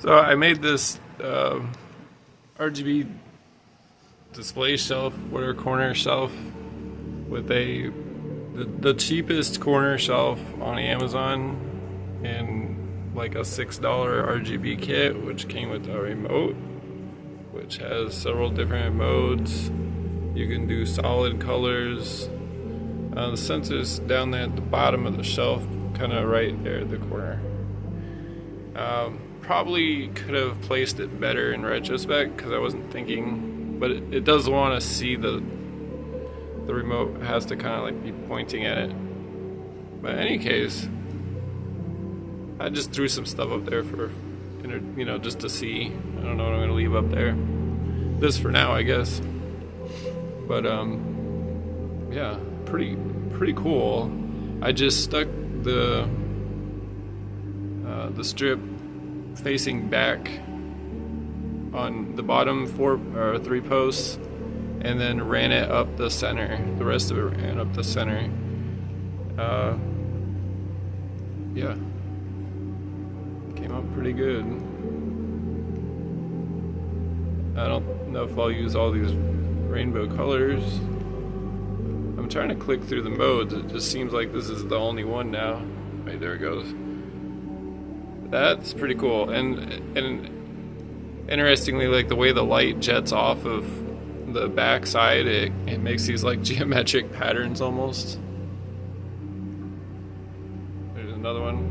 So I made this RGB display shelf, whatever corner shelf, with the cheapest corner shelf on Amazon, and like a $6 RGB kit, which came with a remote, which has several different modes. You can do solid colors. The sensor's down there at the bottom of the shelf, kind of right there at the corner. Probably could have placed it better in retrospect because I wasn't thinking, but it does want to see the remote has to kind of like be pointing at it. But in any case, I just threw some stuff up there for, just to see. I don't know what I'm gonna leave up there. This for now, I guess. But yeah, pretty cool. I just stuck the strip facing back on the bottom 3 posts, and then ran it up the center. The rest of it ran up the center. Yeah, came out pretty good. I don't know if I'll use all these rainbow colors. I'm trying to click through the modes. It just seems like this is the only one now. Right, there it goes. That's pretty cool. And interestingly, like the way the light jets off of the back side, it makes these like geometric patterns almost. There's another one.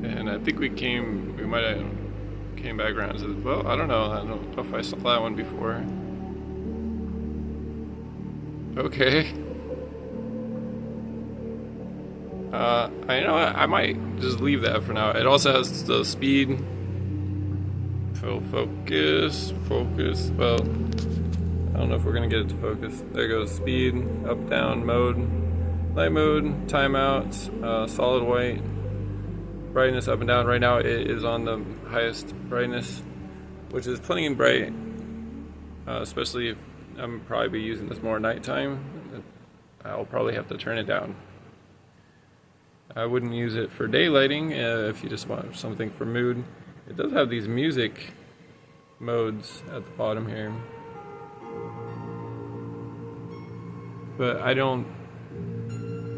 And I think we might have came back around and said, well, I don't know if I saw that one before. Okay. I might just leave that for now. It also has the speed, focus. Well, I don't know if we're gonna get it to focus. There goes speed, up, down, mode, light mode, timeout, solid white, brightness up and down. Right now it is on the highest brightness, which is plenty bright, especially if I'm probably be using this more at nighttime. I'll probably have to turn it down. I wouldn't use it for daylighting if you just want something for mood. It does have these music modes at the bottom here, but I don't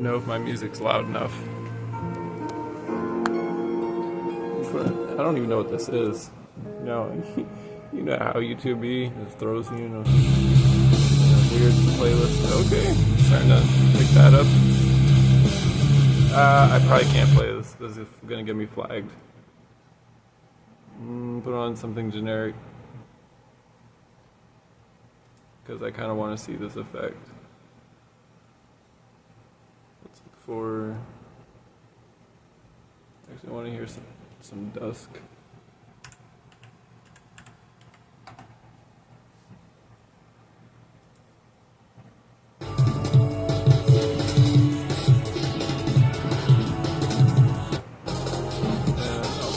know if my music's loud enough. I don't even know what this is. No, you know how YouTube be, just throws you in a weird playlist. Okay, starting to pick that up. I probably can't play this. This is gonna get me flagged. Put on something generic, because I kind of want to see this effect. Let's look for. Actually, I want to hear some dusk.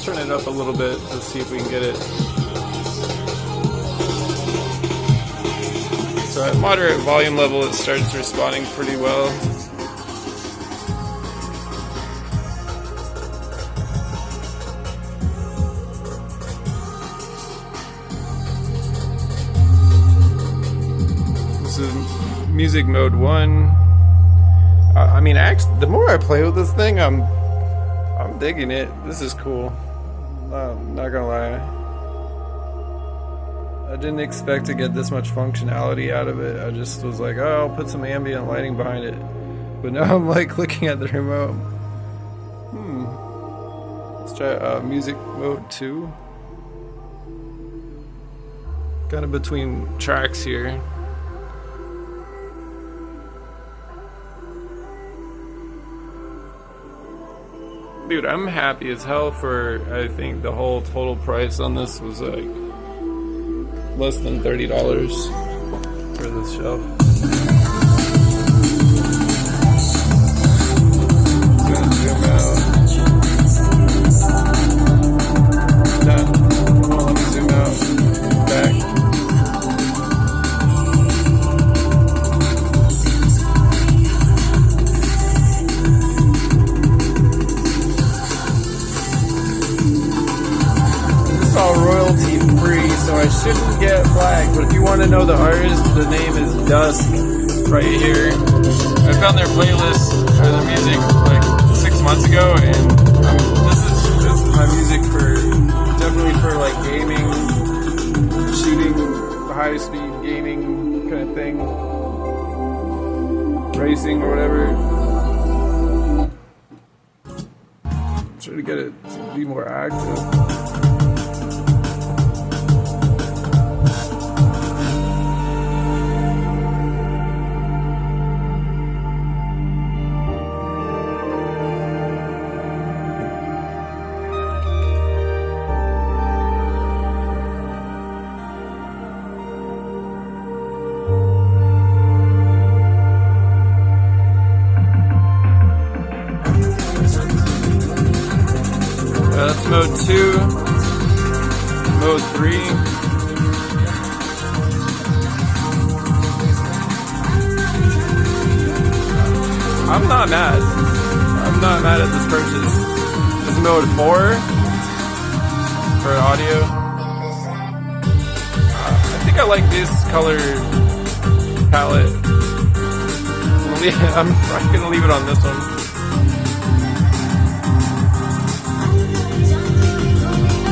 Turn it up a little bit to see if we can get it. So at moderate volume level, it starts responding pretty well. This is music mode 1. I mean, actually, the more I play with this thing, I'm digging it. This is cool. Not gonna lie, I didn't expect to get this much functionality out of it. I just was like, oh, I'll put some ambient lighting behind it. But now I'm like looking at the remote. Let's try music mode 2. Kind of between tracks here. Dude, I'm happy as hell for, I think the whole total price on this was like less than $30 for this shelf. Gonna zoom out. No, let me zoom out. Back. flag, but if you want to know the artist, the name is Dusk, right here. I found their playlist, or their music, like 6 months ago, and this is my music for, definitely for like gaming, shooting, high speed gaming kind of thing, racing or whatever. Try to get it to be more active. That's mode 2, mode 3. I'm not mad. I'm not mad at this purchase. This is mode 4 for audio. I think I like this color palette. I'm probably gonna leave it on this one.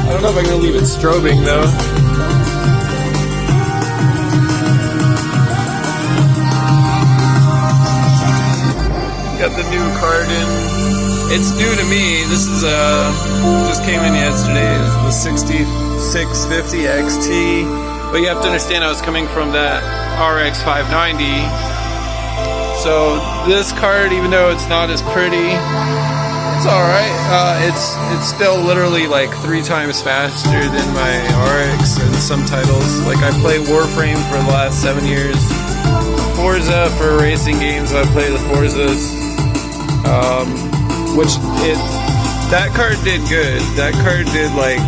I don't know if I'm gonna leave it strobing though. Got the new card in. It's new to me. This is just came in yesterday. It's the 6650 XT. But you have to understand I was coming from that RX 590. So this card, even though it's not as pretty, it's alright. It's still literally like 3 times faster than my RX and some titles. Like I play Warframe for the last 7 years. Forza for racing games, I play the Forzas. That card did good. That card did like,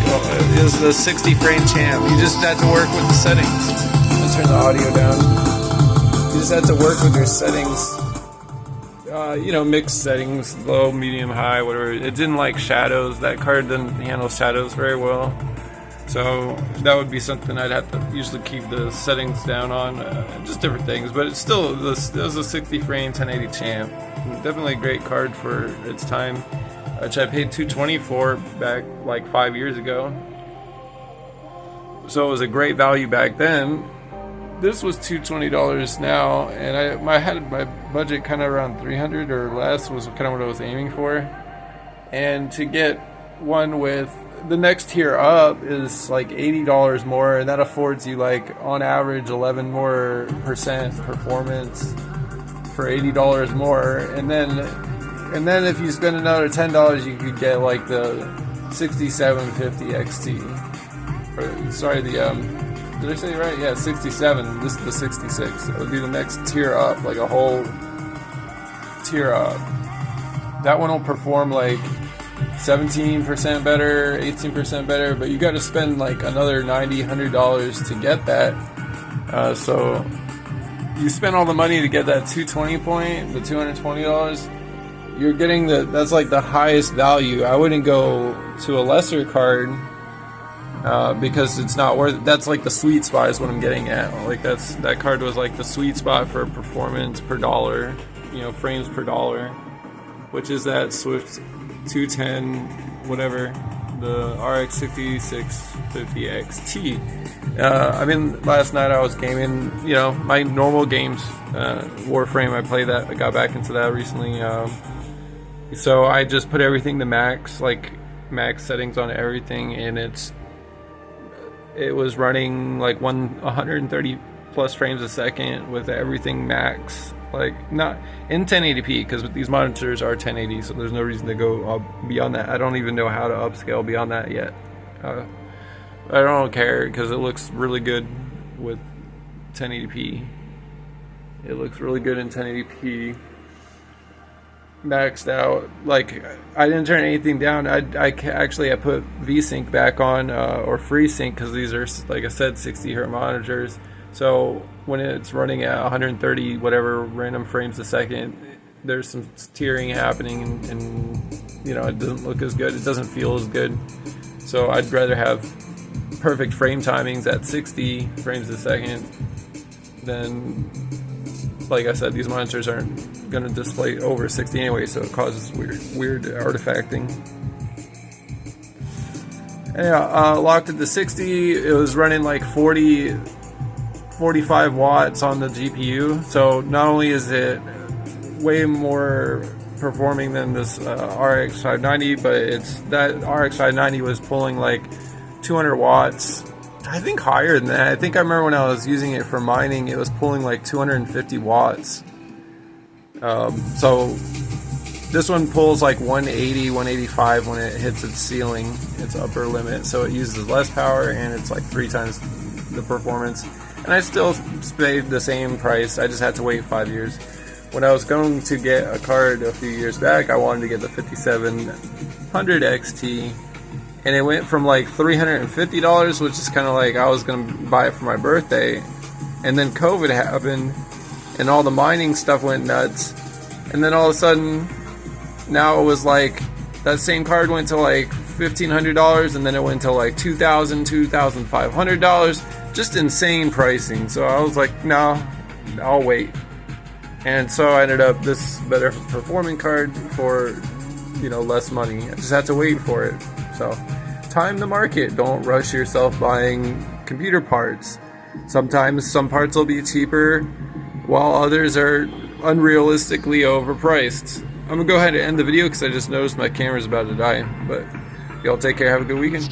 it was the 60 frame champ. You just had to work with the settings. Let's turn the audio down. You just had to work with your settings. You know, mixed settings, low, medium, high, whatever. It didn't like shadows. That card didn't handle shadows very well. So that would be something I'd have to usually keep the settings down on. Just different things. But it's still, it was a 60 frame 1080 champ. Definitely a great card for its time, which I paid $220 for back like 5 years ago. So it was a great value back then. This was $220 now, and I had my budget kind of around $300 or less was kind of what I was aiming for. And to get one with the next tier up is like $80 more, and that affords you like on average 11% more performance for $80 more. And then if you spend another $10, you could get like the 6750 XT. Or, sorry, did I say it right? Yeah, 67. This is the 66. It would be the next tier up, like a whole tier up. That one will perform like 17% better, 18% better, but you got to spend like another $90, $100 to get that. So you spend all the money to get that 220 point, the $220. You're getting that's like the highest value. I wouldn't go to a lesser card. Because it's not worth it. That's like the sweet spot is what I'm getting at. Like that card was like the sweet spot for performance per dollar, you know, frames per dollar, which is that Swift 210 whatever, the RX 6650 XT. I mean, last night I was gaming, you know, my normal games, Warframe. I played that. I got back into that recently. So I just put everything to max, like max settings on everything, and it was running like 130 plus frames a second with everything max, like not in 1080p, because these monitors are 1080, so there's no reason to go beyond that. I don't even know how to upscale beyond that yet. I don't care because it looks really good with 1080p. It looks really good in 1080p. Maxed out. Like, I didn't turn anything down. I put VSync back on, or FreeSync, because these are, like I said, 60 hertz monitors. So when it's running at 130 whatever random frames a second, there's some tearing happening, and you know, it doesn't look as good. It doesn't feel as good. So I'd rather have perfect frame timings at 60 frames a second, then like I said, these monitors aren't going to display over 60 anyway, so it causes weird artifacting. And yeah, locked it to 60. It was running like 45 watts on the GPU, so not only is it way more performing than this RX 590, but that RX 590 was pulling like 200 watts. I think higher than that. I think I remember when I was using it for mining, it was pulling like 250 watts. So this one pulls like 180, 185 when it hits its ceiling, its upper limit. So it uses less power and it's like 3 times the performance. And I still paid the same price. I just had to wait 5 years. When I was going to get a card a few years back, I wanted to get the 5700 XT. And it went from like $350, which is kind of like I was going to buy it for my birthday. And then COVID happened and all the mining stuff went nuts. And then all of a sudden, now it was like that same card went to like $1,500, and then it went to like $2,000, $2,500. Just insane pricing. So I was like, no, I'll wait. And so I ended up this better performing card for, you know, less money. I just had to wait for it. So time the market. Don't rush yourself buying computer parts. Sometimes some parts will be cheaper while others are unrealistically overpriced. I'm gonna go ahead and end the video because I just noticed my camera's about to die. But y'all take care. Have a good weekend.